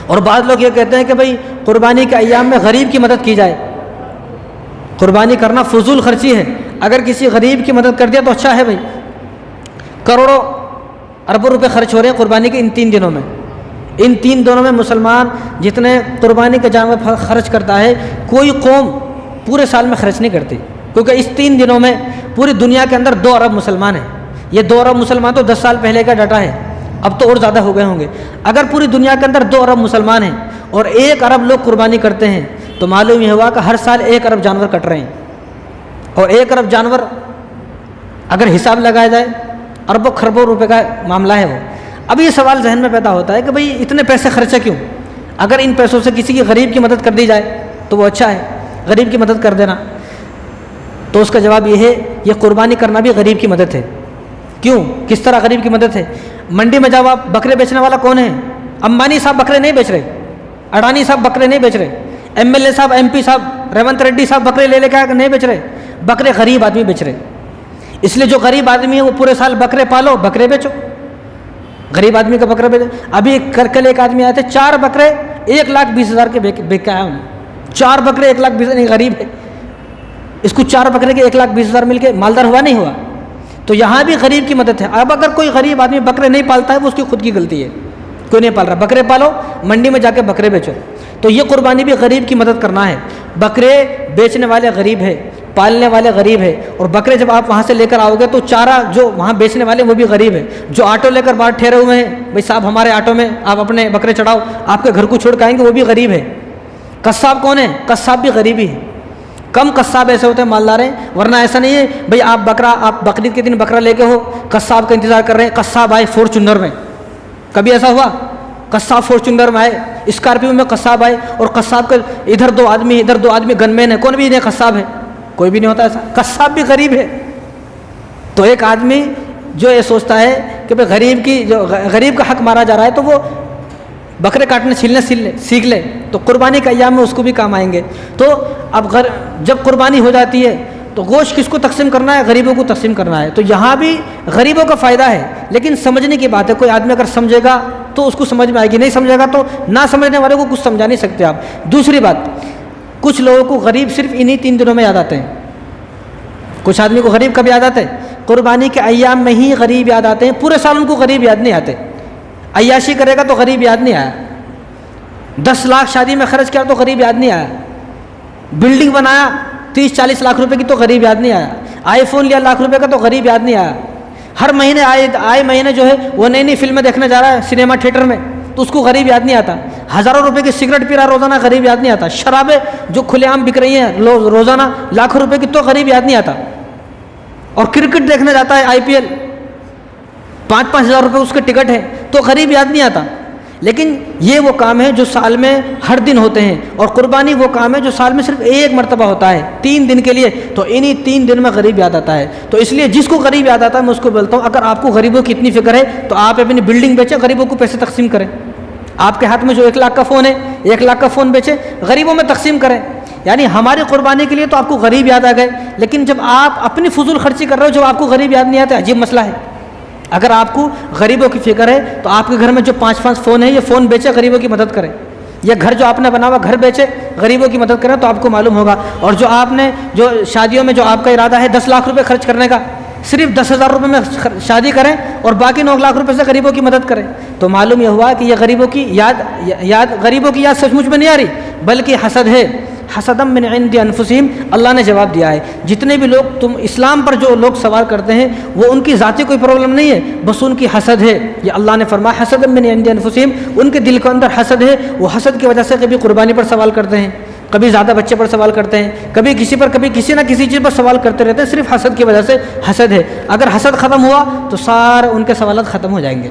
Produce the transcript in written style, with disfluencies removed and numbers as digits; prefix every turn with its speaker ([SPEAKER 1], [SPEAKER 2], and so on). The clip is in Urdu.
[SPEAKER 1] اور بعض لوگ یہ کہتے ہیں کہ بھائی قربانی کے ایام میں غریب کی مدد کی جائے، قربانی کرنا فضول خرچی ہے، اگر کسی غریب کی مدد کر دیا تو اچھا ہے بھائی۔ کروڑوں اربوں روپے خرچ ہو رہے ہیں قربانی کے ان 3 دنوں میں۔ ان 3 دنوں میں مسلمان جتنے قربانی کا جانور خرچ کرتا ہے کوئی قوم پورے سال میں خرچ نہیں کرتی، کیونکہ اس 3 دنوں میں پوری دنیا کے اندر 2 ارب مسلمان ہیں۔ یہ 2 ارب مسلمان تو 10 سال پہلے کا ڈاٹا ہے، اب تو اور زیادہ ہو گئے ہوں گے۔ اگر پوری دنیا کے اندر 2 ارب مسلمان ہیں اور 1 ارب لوگ قربانی کرتے ہیں تو معلوم یہ ہوا کہ ہر سال 1 ارب جانور کٹ رہے ہیں، اور 1 ارب جانور اگر حساب لگایا جائے اربوں خربوں روپے کا معاملہ ہے وہ۔ اب یہ سوال ذہن میں پیدا ہوتا ہے کہ بھئی اتنے پیسے خرچہ کیوں؟ اگر ان پیسوں سے کسی کی غریب کی مدد کر دی جائے تو وہ اچھا ہے، غریب کی مدد کر دینا۔ تو اس کا جواب یہ ہے، یہ قربانی کرنا بھی غریب کی مدد ہے۔ کیوں؟ کس طرح غریب کی مدد ہے؟ منڈی میں جاؤ آپ، بکرے بیچنے والا کون ہے؟ امبانی صاحب بکرے نہیں بیچ رہے، اڈانی صاحب بکرے نہیں بیچ رہے، ایم ایل اے صاحب، ایم پی صاحب، ریونت ریڈی صاحب بکرے لے کے نہیں بیچ رہے، بکرے غریب آدمی بیچ رہے۔ اس لیے جو غریب آدمی ہے وہ پورے سال بکرے پالو، بکرے بیچو، غریب آدمی کا بکرا بیچو۔ ابھی کل ایک آدمی آئے تھے، 4 بکرے 1,20,000 کے بیچ کے آیا انہیں، 4 بکرے 1,20,000، نہیں غریب ہے، اس کو 4 بکرے کے 1,20,000 مل کے مالدار ہوا نہیں ہوا؟ تو یہاں بھی غریب کی مدد ہے۔ اب اگر کوئی غریب آدمی بکرے نہیں پالتا ہے وہ اس کی خود کی غلطی ہے، کوئی نہیں پال رہا، بکرے پالو، منڈی میں جا کے بکرے بیچو۔ تو یہ قربانی بھی غریب کی مدد کرنا ہے۔ بکرے بیچنے والے غریب ہے، پالنے والے غریب ہے، اور بکرے جب آپ وہاں سے لے کر آؤ گے تو چارہ جو وہاں بیچنے والے وہ بھی غریب ہے۔ جو آٹو لے کر باہر ٹھہرے ہوئے ہیں، بھائی صاحب ہمارے آٹو میں آپ اپنے بکرے چڑھاؤ، آپ کے گھر کو چھوڑ کے آئیں گے، وہ بھی غریب ہے۔ قصاب کون ہے؟ قصاب بھی غریبی ہے۔ کم قصاب ایسے ہوتے ہیں مالدار ہیں، ورنہ ایسا نہیں ہے بھائی آپ بقرعید کے دن بکرا لے کے ہو، قصاب کا انتظار کر رہے ہیں، قصاب آئے فارچونر میں۔ کبھی ایسا ہوا؟ قصاب فارچونر میں آئے، اسکارپیو میں قصاب آئے، اور قصاب کے ادھر 2 آدمی گن مین ہے، کون بھی نہیں قصاب ہے، کوئی بھی نہیں ہوتا ایسا۔ قصاب بھی غریب ہے۔ تو ایک آدمی جو یہ سوچتا ہے کہ بھائی غریب کا حق مارا جا رہا ہے تو وہ بکرے کاٹنے چھیلنے سیکھ لے، تو قربانی کے ایام میں اس کو بھی کام آئیں گے۔ تو اب جب قربانی ہو جاتی ہے تو گوشت کس کو تقسیم کرنا ہے؟ غریبوں کو تقسیم کرنا ہے۔ تو یہاں بھی غریبوں کا فائدہ ہے، لیکن سمجھنے کی بات ہے۔ کوئی آدمی اگر سمجھے گا تو اس کو سمجھ میں آئے گی، نہیں سمجھے گا تو نہ سمجھنے والے کو کچھ سمجھا نہیں سکتے آپ۔ دوسری بات، کچھ لوگوں کو غریب صرف انہی 3 دنوں میں یاد آتے ہیں۔ کچھ آدمی کو غریب کب یاد آتے ہیں؟ قربانی کے ایام میں ہی غریب یاد آتے ہیں، پورے سال ان کو غریب یاد نہیں آتے۔ عیاشی کرے گا تو غریب یاد نہیں آیا، 10 لاکھ شادی میں خرچ کیا تو غریب یاد نہیں آیا، بلڈنگ بنایا 30-40 لاکھ روپے کی تو غریب یاد نہیں آیا، آئی فون لیا لاکھ روپے کا تو غریب یاد نہیں آیا، ہر مہینے آئے مہینے جو ہے وہ نئی فلمیں دیکھنے جا رہا ہے سنیما تھیٹر میں تو اس کو غریب یاد نہیں آتا، ہزاروں روپے کی سگریٹ پی رہا روزانہ، غریب یاد نہیں آتا، شرابیں جو کھلے عام بک رہی ہیں روزانہ لاکھوں روپے کی تو غریب یاد نہیں آتا، اور کرکٹ دیکھنے جاتا ہے IPL 5-5 ہزار روپے اس کے ٹکٹ ہے تو غریب یاد نہیں آتا۔ لیکن یہ وہ کام ہے جو سال میں ہر دن ہوتے ہیں، اور قربانی وہ کام ہے جو سال میں صرف 1 مرتبہ ہوتا ہے 3 دن کے لیے، تو انہی 3 دن میں غریب یاد آتا ہے۔ تو اس لیے جس کو غریب یاد آتا ہے میں اس کو بولتا ہوں، اگر آپ کو غریبوں کی اتنی فکر ہے تو آپ اپنی بلڈنگ بیچیں، غریبوں کو پیسے تقسیم کریں۔ آپ کے ہاتھ میں جو 1 لاکھ کا فون ہے، 1 لاکھ کا فون بیچیں، غریبوں میں تقسیم کریں۔ یعنی ہماری قربانی کے لیے تو آپ کو غریب یاد آ گئے، لیکن جب آپ اپنی فضول خرچی کر رہے ہو جب آپ کو غریب یاد نہیں آتا، عجیب مسئلہ ہے۔ اگر آپ کو غریبوں کی فکر ہے تو آپ کے گھر میں جو 5 فون ہیں یہ فون بیچے، غریبوں کی مدد کریں، یا گھر جو آپ نے بنا ہوا گھر بیچے، غریبوں کی مدد کریں، تو آپ کو معلوم ہوگا۔ اور جو آپ نے جو شادیوں میں جو آپ کا ارادہ ہے 10 لاکھ روپے خرچ کرنے کا، صرف 10,000 روپے میں شادی کریں اور باقی 9 لاکھ روپے سے غریبوں کی مدد کریں، تو معلوم یہ ہوا کہ یہ غریبوں کی یاد سچ مچ میں نہیں آ رہی، بلکہ حسد ہے۔ حسدم من عند انفسہم، اللہ نے جواب دیا ہے۔ جتنے بھی لوگ اسلام پر جو لوگ سوال کرتے ہیں وہ ان کی ذاتی کوئی پرابلم نہیں ہے، بس ان کی حسد ہے۔ یہ اللہ نے فرمایا حسدم من عند انفسہم، ان کے دل کے اندر حسد ہے، وہ حسد کی وجہ سے کبھی قربانی پر سوال کرتے ہیں، کبھی زیادہ بچے پر سوال کرتے ہیں، کبھی کسی پر، کبھی کسی نہ کسی چیز پر سوال کرتے رہتے ہیں، صرف حسد کی وجہ سے۔ حسد ہے، اگر حسد ختم ہوا تو سارے ان کے سوالات ختم ہو جائیں گے۔